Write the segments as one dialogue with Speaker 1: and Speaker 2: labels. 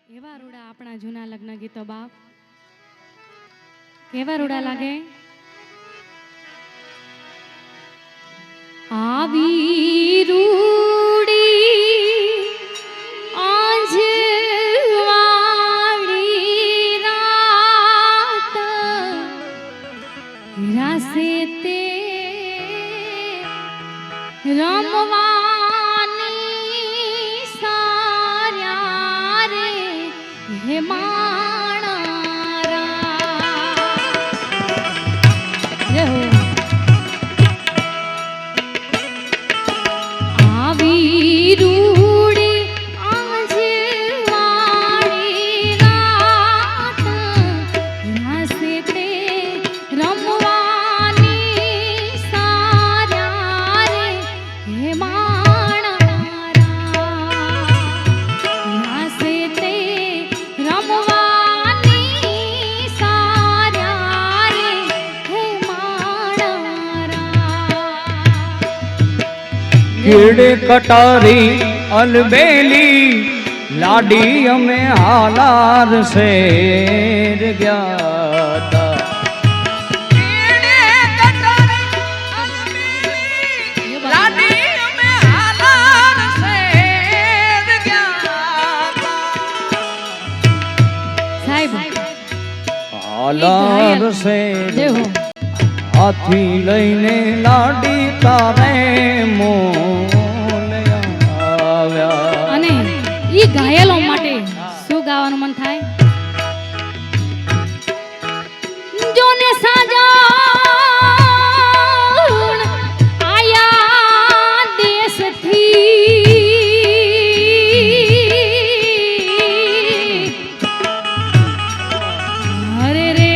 Speaker 1: કેવા રૂડા આપણા જૂના લગ્ન ગીતો બાપ, કેવા રૂડા લાગે. આવી રૂડી આંજવાળી રાત રાસે તે રમવાની સાર્યા રે હે માણારા જય હો. આવી રૂડી આંજવાળી રાત રાસે તે રમવાની સાર્યા રે હે માણારા રાસે તે રમવાની સાર્યા રે હે માણારા.
Speaker 2: કેડે કટારી અલબેલી લાડી અમે હાલાર શેર ગયા તા.
Speaker 3: કેડે કટારી અલબેલી લાડી અમે હાલાર શેર ગયા તા.
Speaker 1: સાહેબ
Speaker 2: હાલાર શેર
Speaker 1: જય હો.
Speaker 2: હાથી લઈને લાડી તારે મોલ્યા
Speaker 1: અને ઈ ઘાયલો માટે શું ગાવાનું મન થાય? જોને સાજણ આયા દેશથી અરે રે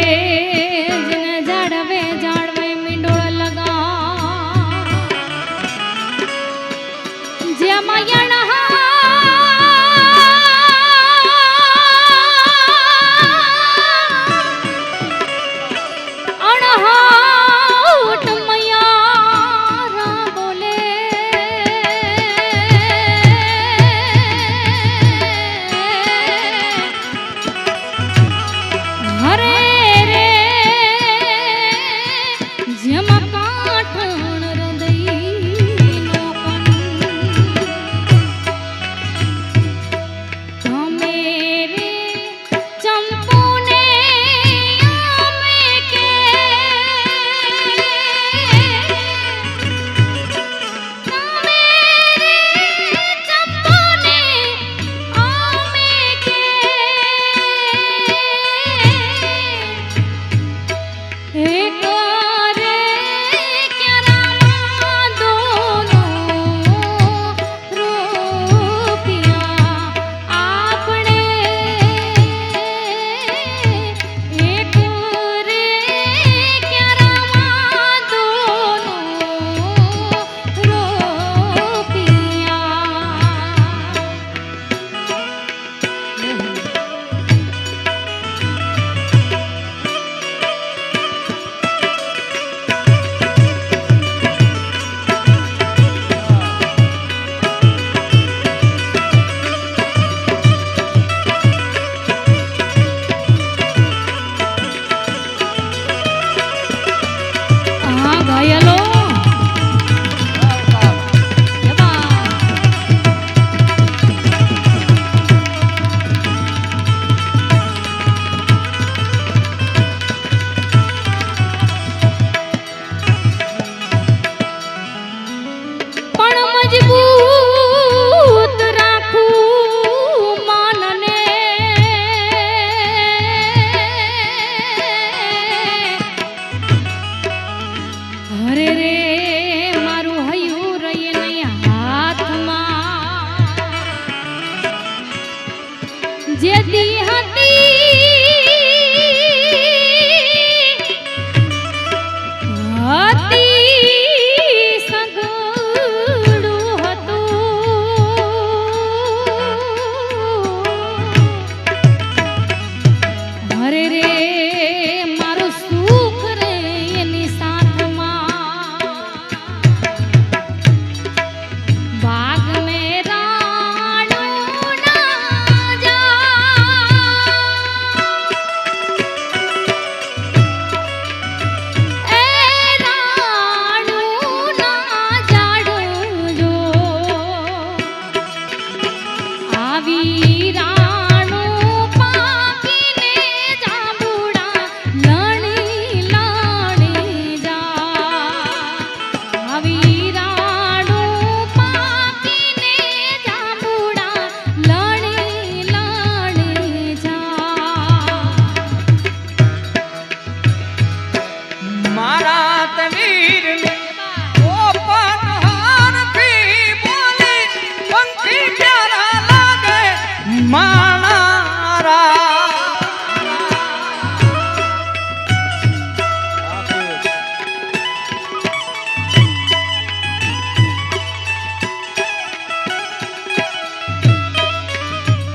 Speaker 1: જને જાડવે જાડવે મીંડોળ લગા જેમાં ઘાયલો પણ મજબૂત રાખું માનને અરે રે મારું હયું રહી નહીં હાથમાં જે દી હતી સગડું હતું અરે રે મારું સુખ રે એની સાથમાં બાગ મેં રાણું ના જા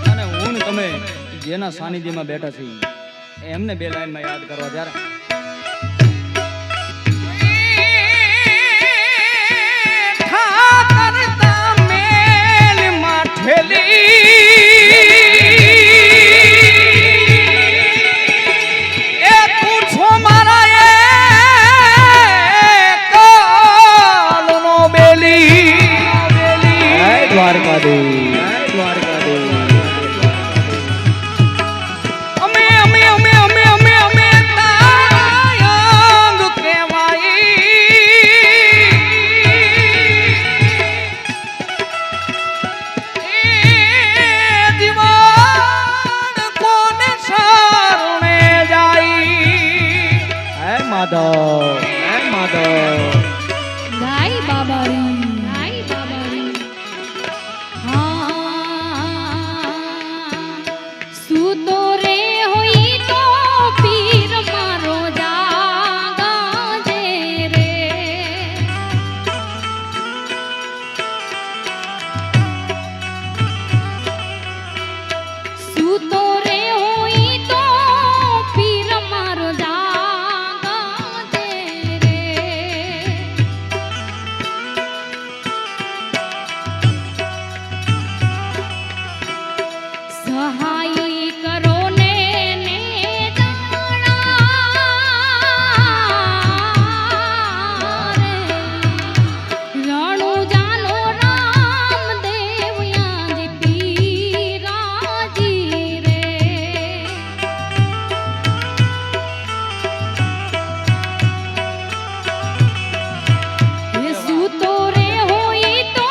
Speaker 2: અને હું ને તમે જેના સાનિધ્યમાં બેઠા છીએ એમને બે લાઈનમાં યાદ કરવા ત્યારે
Speaker 1: ગાય બાબારી હા સૂતો રે હોય તો પીર મારો જાગજે રે સૂતો રે હોય તો પીર મારો સહાય કરો ને રણુ જાનો રામદેવ યાજી પીરાજી રે એ સૂતો રે હોય તો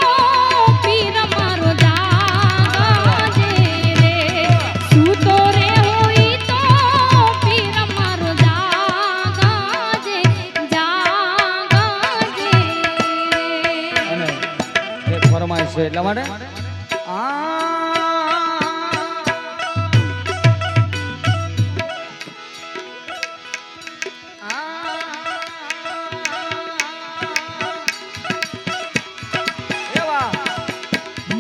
Speaker 1: પીર મારો જાગજે રે સૂતો રે હોય તો પીર મારો જાગજે
Speaker 2: અને એ ફરમાઈશ છે એટલા માટે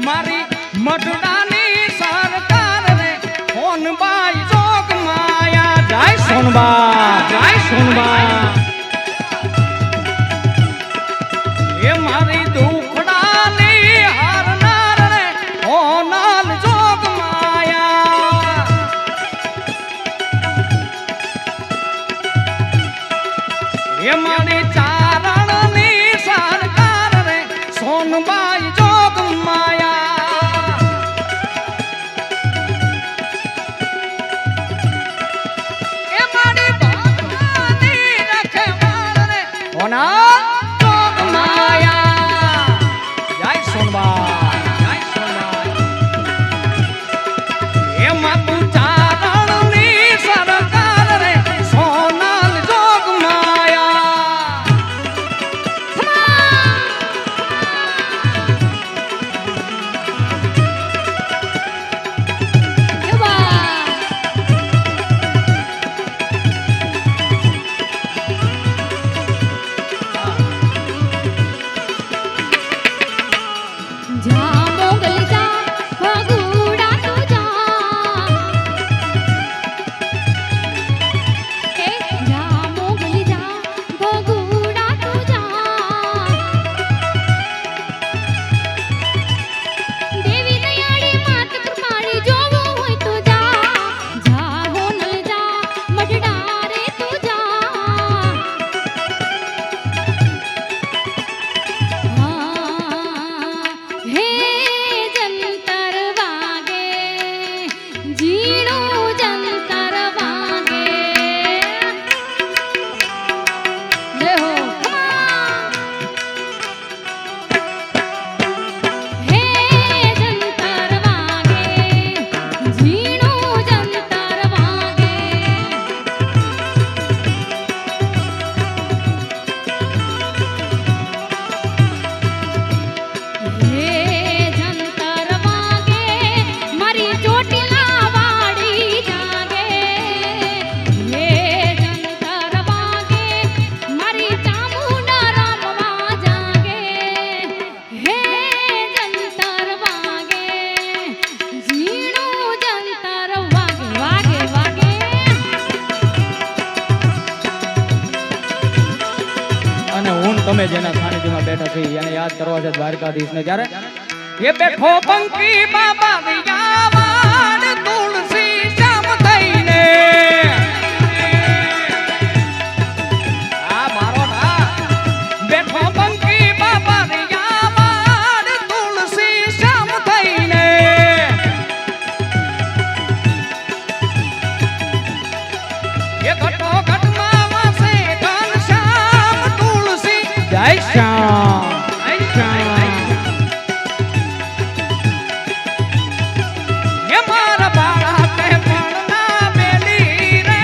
Speaker 3: મારી મઢડાની સરકાર રે હોનબાઈ જોગ માયા
Speaker 2: જય સોનબા
Speaker 3: એ મારી દુખડાની હારનાર રે હોનાલ જોગ માયા એ મારી ચારણની સરકાર રે સોનબાઈ જોગ માયા એ મારી ભગવાનની રખવાળ રે
Speaker 2: હોના
Speaker 3: જોગ માયા
Speaker 2: જય સોનબા
Speaker 3: એ માતું ચારણની સરકાર રે સોનાલ જોગ માયા
Speaker 1: જા મોગલ જા ભગુડા તું જા હે જા મોગલ જા ભગુડા તું જા દેવી દયાળી માત કૃપાળી જોવો હોય તો જા હોનલ જા મઢડા રે તું જા હે જંતર વાગે જીણું જંતર વાગે જય હો હે જંતર વાગે જીણું જંતર વાગે હે જંતર વાગે મારી ચોટીલા વાળી
Speaker 2: તમે જેના સાનિધ્યમાં બેઠા છે એને યાદ કરવા છે દ્વારકાધીશને જ્યારે
Speaker 3: એ બેઠો બંકી બાબા વિયાવાડ તુલસી શ્યામ થઈને આ મારો ના બેઠો બંકી બાબા વિયાવાડ તુલસી શ્યામ થઈને એ ઘટો ઘટમાં વાસે ઘનશ્યામ તુલસી
Speaker 2: જય શ્યામ જય શ્યામ
Speaker 3: એ મારા બાળા કહે પણ ના મેલી રે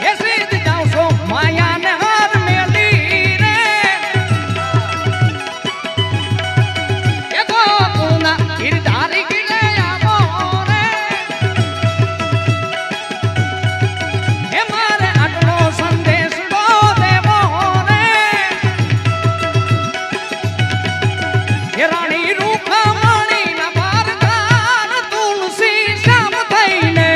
Speaker 3: એ સીધ જાઉં છો માયાને હાર મેલી રે એ ગોકુળના ગિરધારી ગિલે આવો રે એ મારે આટલો સંદેશ તો દેવો રે એ રાણી રૂખામણી ના બારદાન તુલસી શ્યામ થઈને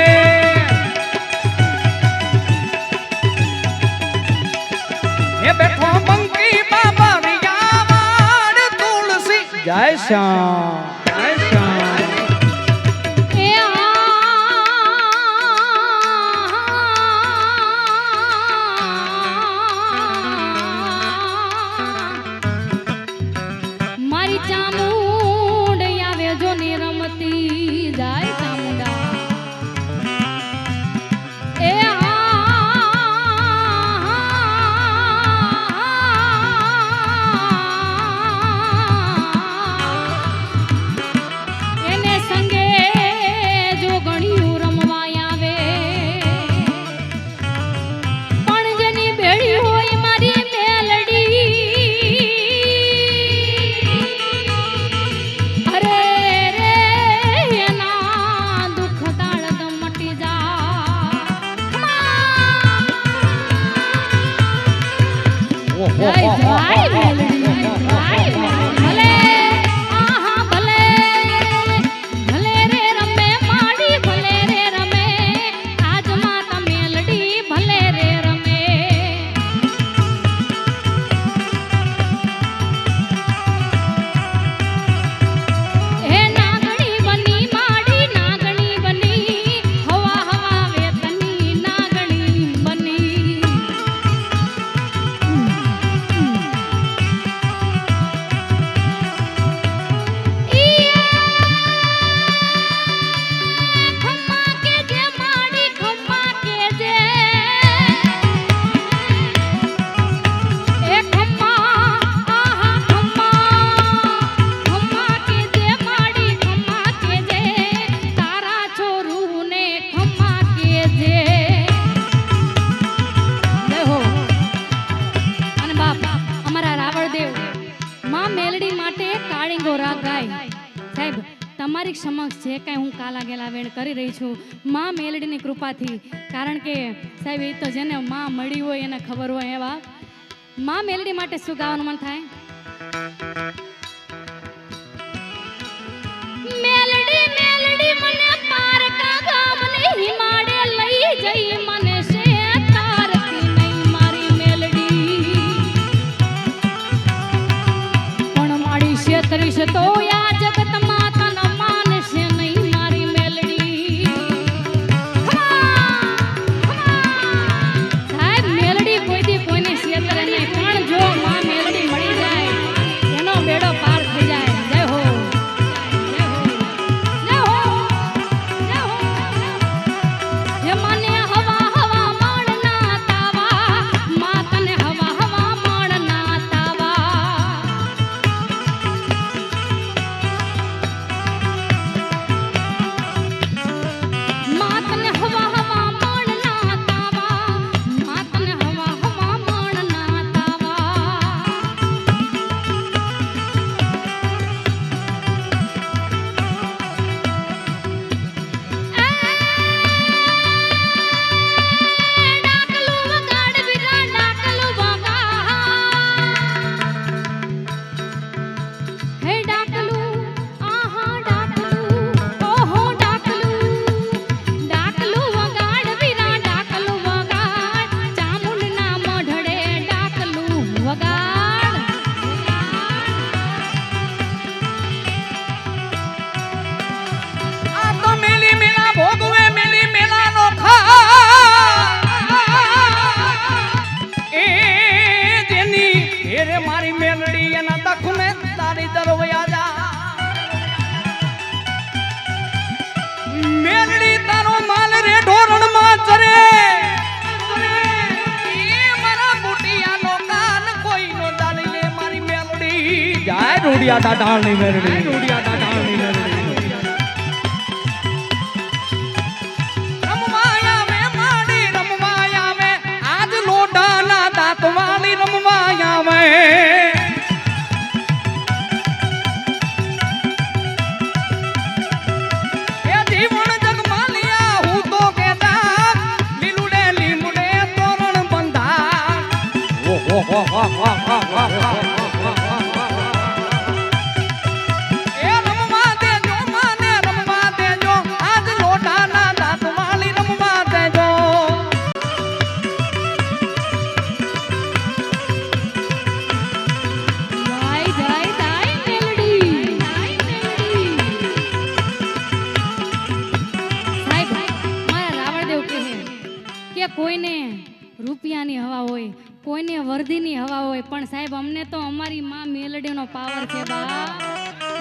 Speaker 3: એ બેઠો બંકી બાબા વિયાવાડ તુલસી
Speaker 2: જય શ્યામ જય શ્યામ
Speaker 1: એ મારી ચામુંડ આવે જો ને રમતી જાય ચામુંડા એ એને સંગે જો ગણ્યું રમવા આવે પણ જેની બેડી હોય મારી મેલડી અરે રે એના દુઃખ તાળગ મટી જાય જય મેલડી જય ભલે આહા ભલે ભલે રે રમે માડી ભલે રે રમે આજ માતા મેલડી ભલે રે રમે હે નાગણી બની માડી નાગણી બની હવા હવા વેતની નાગણી બની ખમ્મા કે જે માડી ખમ્મા કે જે એ ખમ્મા આહા ખમ્મા કે જે માડી ખમ્મા કે જે તારા છોરુને ખમ્મા કે જે જય હો અને બાપ અમારા રાવળદેવ માં મેલડી માટે કાળીંગો રાગ ગાય સાહેબ તમારી સમક્ષ જે કાંઈ હું કાલા ગેલા વેણ કરી રહી છું માં મેલડીની કૃપાથી કારણ કે સાહેબ એ તો જેને માં મળી હોય એને ખબર હોય એવા માં મેલડી માટે શું ગાવાનું મન થાય મેલડી મેલડી મને પારકા ગામને હિમાડે લઈ જઈ મને શેતારતી નહીં મારી મેલડી પણ મારી શેતરીશ તો આ જગતમાં તને માનશે નહીં મારી મેલડી સાહેબ મેલડી કોઈ દી કોઈને શેતરે નહીં પણ જો માં મેલડી મળી જાય એનો બેડો
Speaker 3: ડોડિયા દાઢાળની મેરડી ડોડિયા દાઢાળની મેરડી રમવાયા મે માડી રમવાયા મે આજ લોઢાના દાંતવાળી રમવાયા મે એ જીવન જગમાલિયા હું તો કેતા લીલુડે લીમડે તોરણ બંધા ઓ હો હો હો હો હો એ રમવા દેજો માને રમવા દેજો આજ લોઢાના દાંતવાળી રમવા દેજો
Speaker 1: જાય જાય જાય મેલડી સાહેબ મારા રાવણદેવ કહે કે કોઈને રૂપિયાની હવા હોય કોઈને વર્ધીની હવા હોય પણ સાહેબ અમને તો અમારી માં મેલડીનો પાવર છે બાપ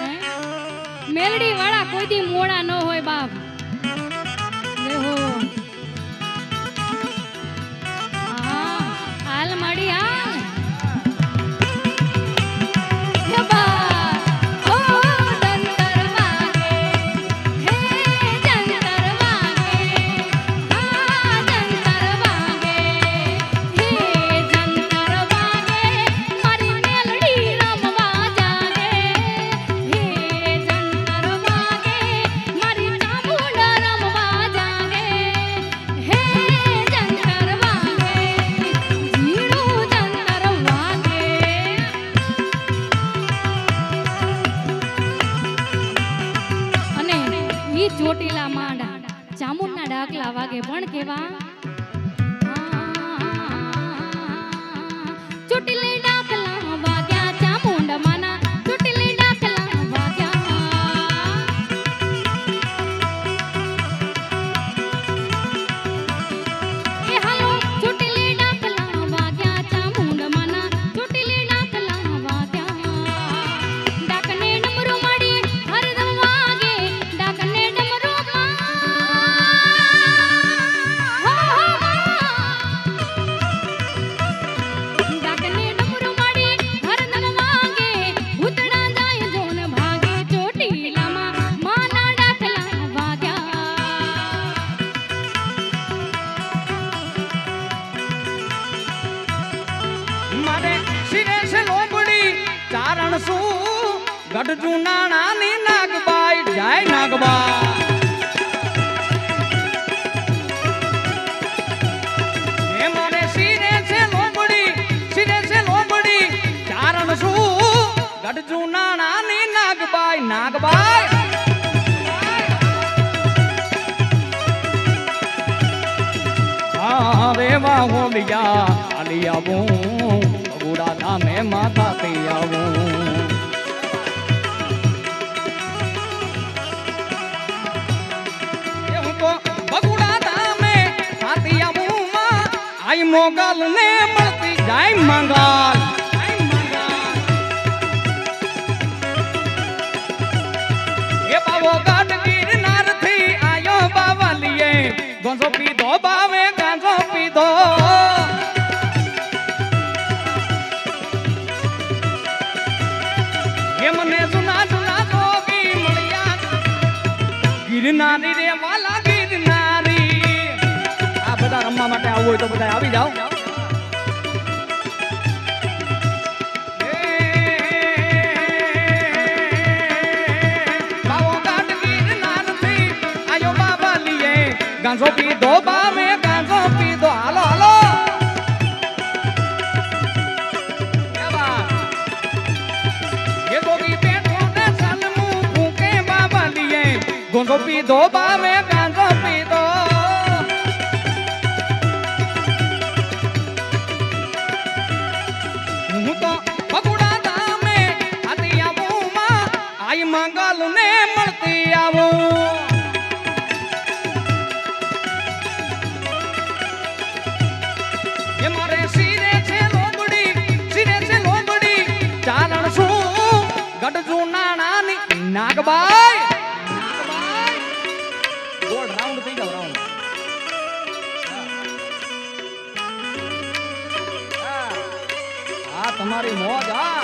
Speaker 1: હે? મેલડી વાળા કોઈ દી મોડા ન હોય બાપ લેહો હા હાલ માડી હાલ હે બાપ ઓ જંતર વાગે હે જંતર વાગે હા જંતર વાગે હે જંતર વાગે મારી મેલડી રમવા જાગે હે જંતર વાગે મારી ચામુંડ રમવા જાગે હે જંતર વાગે જીણું જંતર વાગે અને ઈ ચોટીલા માંડા ચામુંડના ડાકલા વાગે પણ કેવા ચોટીલે ડાકલા વાગ્યા ચામુંડ માના ચોટીલે ડાકલા વાગ્યા એ હાલો ચોટીલે ડાકલા વાગ્યા ચામુંડ માના ચોટીલે ડાકલા વાગ્યા ડાકને ડમરો માડી હરદમ વાગે ડાકને ડમરો ડાકને ડમરો માડી હરદમ વાગે ભૂતડા જાય જોન ભાગે ચોટીલામાં માના ડાકલા વાગ્યા
Speaker 3: મારે શિરે છે લોબડી ચારણ શું ગઢજુ નાણાની નાગબાઈ જાય નાગબા એ મારે શિરે છે લોબડી ચારણ શું ગઢજુ નાણાની નાગબાઈ નાગબાઈ રેવા હોલિયા આલી આવું બગુડા ધામે માતા તે આવું એ હું તો બગુડા ધામે ખાતી આવું માં આઈ મોગલ ને મળતી જાય મંગલ એ બાવો ગાઢ ગિરનાર થી આયો બાવલીએ ગોંજો પીધો બાવે ગાંજો પીધો એ મને જુના જુના જોગી મળ્યા ગિરનારી રે વાલા ગિરનારી આ બધા રમવા માટે આવવું હોય તો બધા આવી જાઓ બાવો ગાઢ ગિરનાર થી આયો બાવલીએ ગાંજો પીધો બાવે ગાંજો પીધો હાલો હાલો એ બા એ ગોગી બેઠો ને સલમું ફૂકે બાવલીએ ગાંજો પીધો બાવે ગાંજો પીધો હું તો બગુડા ધામે આતી આવું માં આઈ મંગલ ને મળતી આવું એ મારે શિરે છે લોબડી ચારણ શું ગઢજુ નાણાની નાગબાઈ ગોળ રાઉન્ડ થઈ જાવ રાઉન્ડ આ તમારી મોજ આ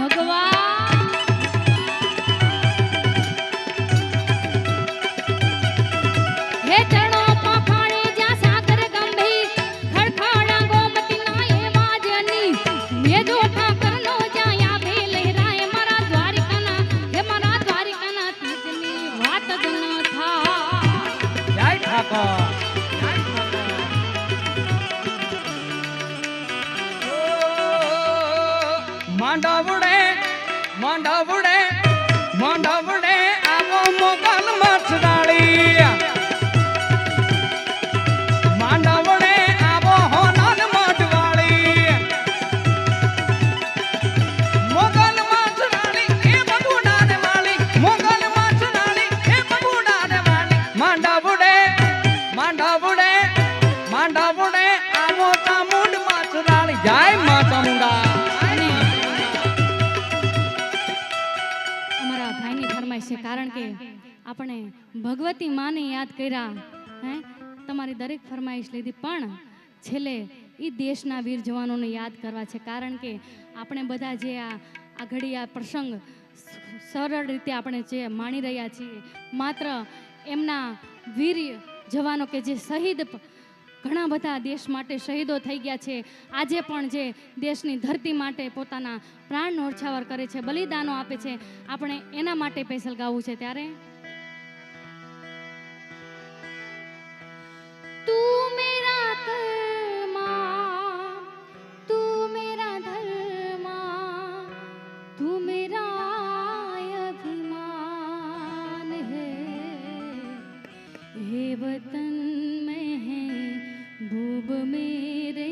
Speaker 1: ભગવાન હે ચરણો પખાડે જ્યાં સાગર ગંભીર ખડખડા ગોમતી ના એવા જની મે જો ઠાકરનો જ્યાં આભે લહેરાય મારા દ્વારિકાના હે મારા દ્વારિકાના તીજની વાત જ ન થાય
Speaker 3: જય ઠાકર માંડવડે માંડવડે માંડવડે આવો મોગલ મચડાળી માંડવડે આવો હોનલ મઢવાળી મોગલ મચડાળી એ બગુડા રે વાળી મોગલ મચડાળી એ બગુડા રે વાળી માંડવડે માંડવડે માંડવડે આવો ચામુંડ મચડાળી જય મા ચામુંડા
Speaker 1: અને અમારા ભાઈની ફરમાઈશ છે કારણ કે આપણે ભગવતી માને યાદ કર્યા હે તમારી દરેક ફરમાઈશ લીધી પણ છેલ્લે એ દેશના વીર જવાનોને યાદ કરવા છે કારણ કે આપણે બધા જે આ ઘડી આ પ્રસંગ સરળ રીતે આપણે જે માણી રહ્યા છીએ માત્ર એમના વીર જવાનો કે જે શહીદ ઘણા બધા દેશ માટે શહીદો થઈ ગયા છે આજે પણ જે દેશની ધરતી માટે પોતાના પ્રાણ ન્યોછાવર કરે છે બલિદાનો આપે છે આપણે એના માટે સ્પેશિયલ ગાવું છે ત્યારે તું મેરા કર્મા તું મેરા ધર્મા તું મેરા અભિમાન હે વતન में है भूब मेरे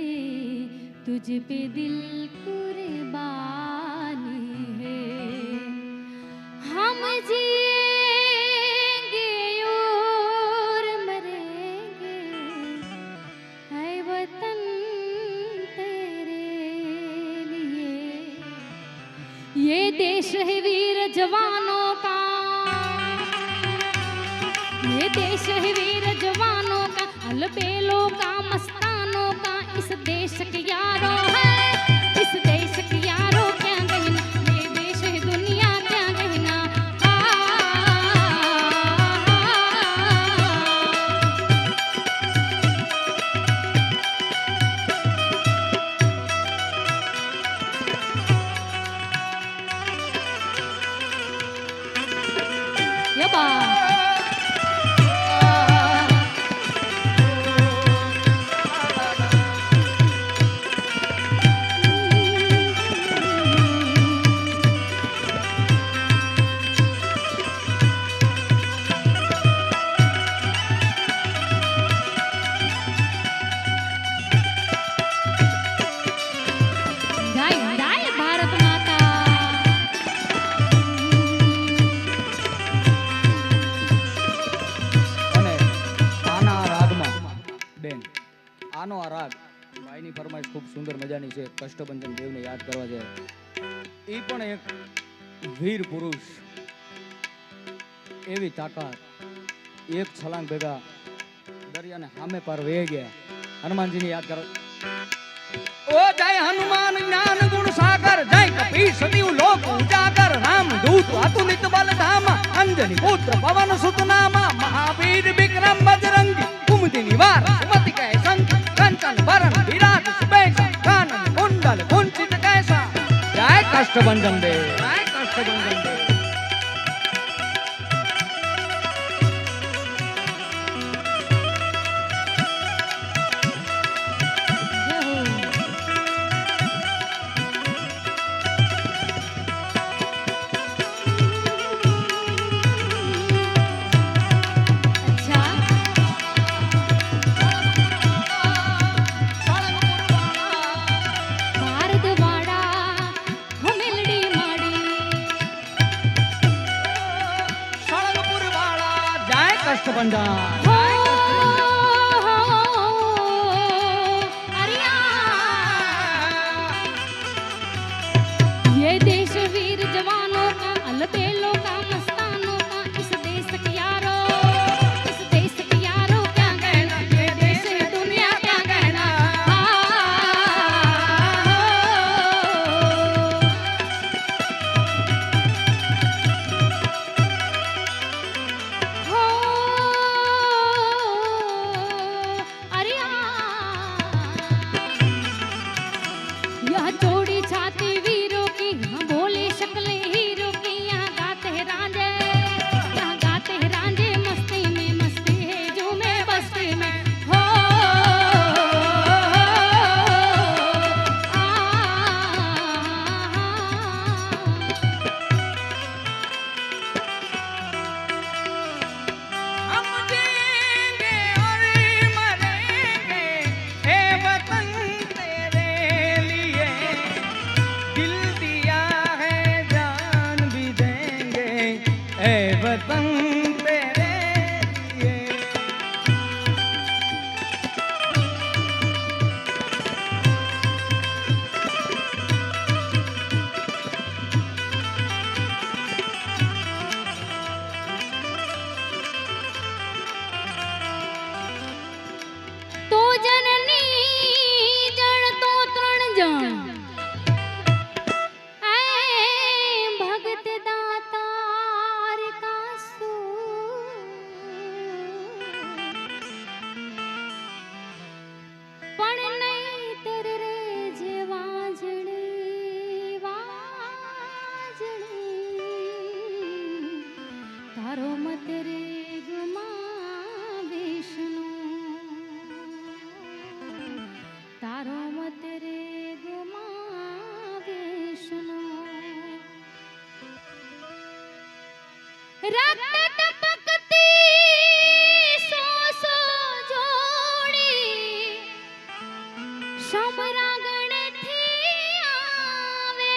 Speaker 1: तुझ पे दिल कुर्बानी है हम जिएंगे और मरेंगे है वतन तेरे लिए ये देश है वीर जवानों का ये देश है वीर जवानों का अलबेलों का मस्तानों का इस देश के यारों है इस देश के यारों क्या कहना ये देश है दुनिया क्या कहना ये बात
Speaker 2: આનો આ રાગ ભાઈની ફરમાઈશ ખૂબ સુંદર મજાની છે કષ્ટભંજન દેવને યાદ કરવા છે એ પણ એક વીર પુરુષ એવી તાકાત એક છલાંગ ભેગા દરિયાને સામે પાર વહી ગયા હનુમાનજીને યાદ કરો
Speaker 3: ओ जय हनुमान ज्ञान गुण सागर जय कपीश सतीव लोक उजागर राम दूत अतुलित बल धामा अंजनी पुत्र पवन सुत नामा महावीर विक्रम बजरंगी कुमति निवार सुमति कै संग कंचन वरण विराट सुबेश कानन कुंडल कुंचित कैसा जय कष्टभंजन देव जय कष्टभंजन देव कष्टभंजन
Speaker 1: ये देश वीर जवानों का अलबेलों का मस्तानों का इस देश के यारों क्या कहना ये देश दुनिया क्या कहना मत रे गुमा विष्णु तारो मत रे गुमा विष्णु रक्त टपकती सो सो जोड़ी समरागण थी आवे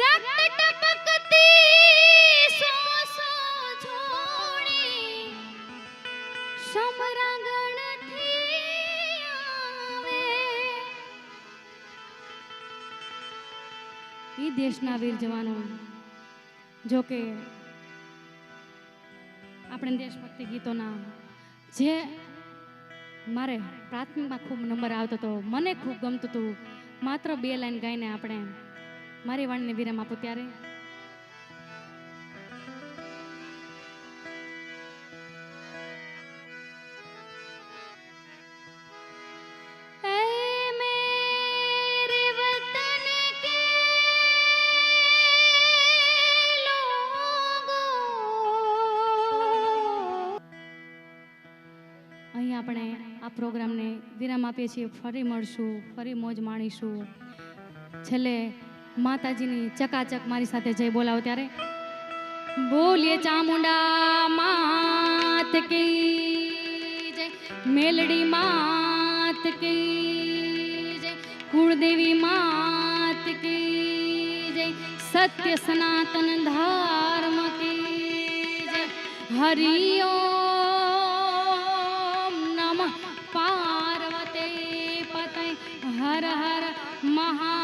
Speaker 1: रक्त टपकती सो सो जोड़ी समरागण थी आवे ई देशना वीर जवानो जो के આપણે દેશભક્તિ ગીતોના જે મારે પ્રાથમિકમાં ખૂબ નંબર આવતો હતો મને ખૂબ ગમતું હતું માત્ર 2 લાઈન ગાઈને આપણે મારી વાણીને વિરામ આપો ત્યારે અહીં આપણે આ પ્રોગ્રામને વિરામ આપીએ છીએ ફરી મળશું ફરી મોજ માણીશું છેલ્લે માતાજીની ચકાચક મારી સાથે જય બોલાવો ત્યારે બોલીએ ચામુંડા માત કી જય મેલડી માત કી જય કુળદેવી માત કી જય સત્ય સનાતન ધર્મ કી જય હરિ ઓમ નમઃ પાર્વતી પતય હર હર મહા